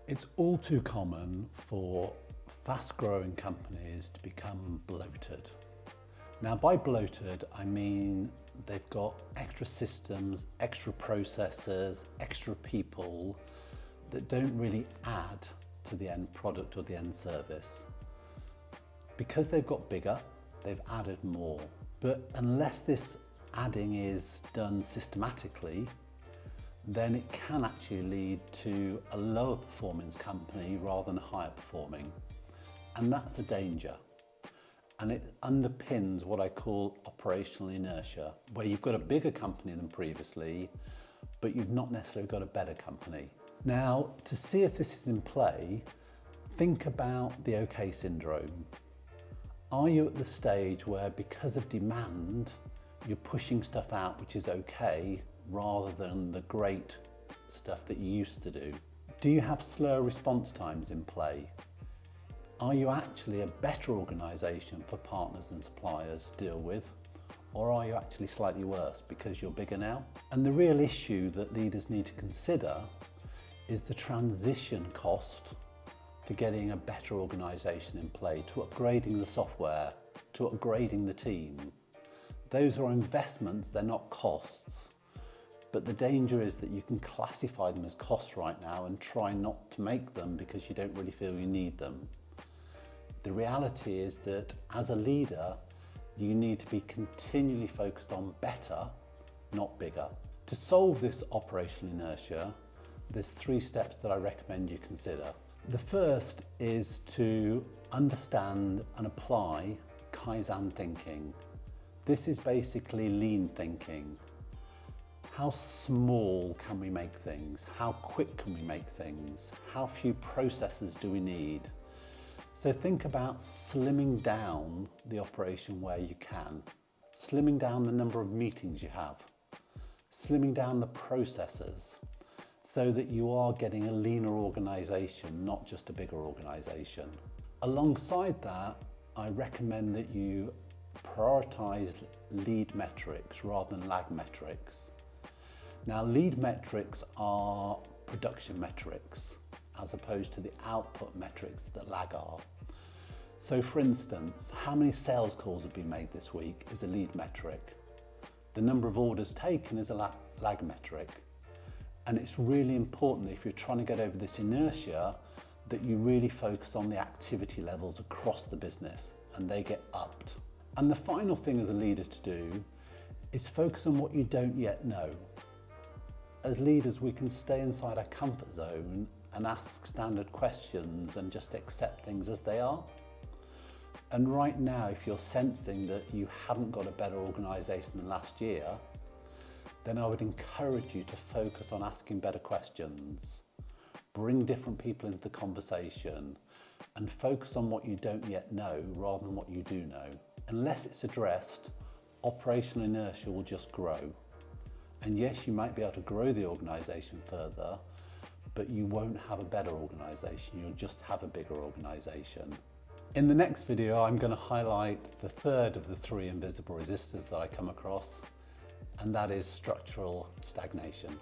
It's all too common for fast-growing companies to become bloated. Now, by bloated, I mean they've got extra systems, extra processes, extra people that don't really add to the end product or the end service. Because they've got bigger, they've added more. But unless this adding is done systematically, then it can actually lead to a lower performance company rather than a higher performing. And that's a danger. And it underpins what I call operational inertia, where you've got a bigger company than previously, but you've not necessarily got a better company. Now, to see if this is in play, think about the OK syndrome. Are you at the stage where, because of demand, you're pushing stuff out which is okay, rather than the great stuff that you used to do? Do you have slower response times in play? Are you actually a better organisation for partners and suppliers to deal with? Or are you actually slightly worse because you're bigger now? And the real issue that leaders need to consider is the transition cost to getting a better organisation in play, to upgrading the software, to upgrading the team. Those are investments, they're not costs. But the danger is that you can classify them as costs right now and try not to make them because you don't really feel you need them. The reality is that as a leader, you need to be continually focused on better, not bigger. To solve this operational inertia, there's 3 steps that I recommend you consider. The first is to understand and apply Kaizen thinking. This is basically lean thinking. How small can we make things? How quick can we make things? How few processes do we need? So think about slimming down the operation where you can. Slimming down the number of meetings you have. Slimming down the processes so that you are getting a leaner organisation, not just a bigger organisation. Alongside that, I recommend that you prioritise lead metrics rather than lag metrics. Now, lead metrics are production metrics as opposed to the output metrics that lag are. So for instance, how many sales calls have been made this week is a lead metric. The number of orders taken is a lag metric. And it's really important, if you're trying to get over this inertia, that you really focus on the activity levels across the business and they get upped. And the final thing as a leader to do is focus on what you don't yet know. As leaders, we can stay inside our comfort zone and ask standard questions and just accept things as they are. And right now, if you're sensing that you haven't got a better organisation than last year, then I would encourage you to focus on asking better questions, bring different people into the conversation, and focus on what you don't yet know rather than what you do know. Unless it's addressed, operational inertia will just grow. And yes, you might be able to grow the organisation further, but you won't have a better organisation, you'll just have a bigger organisation. In the next video, I'm going to highlight the third of the 3 invisible resistors that I come across, and that is structural stagnation.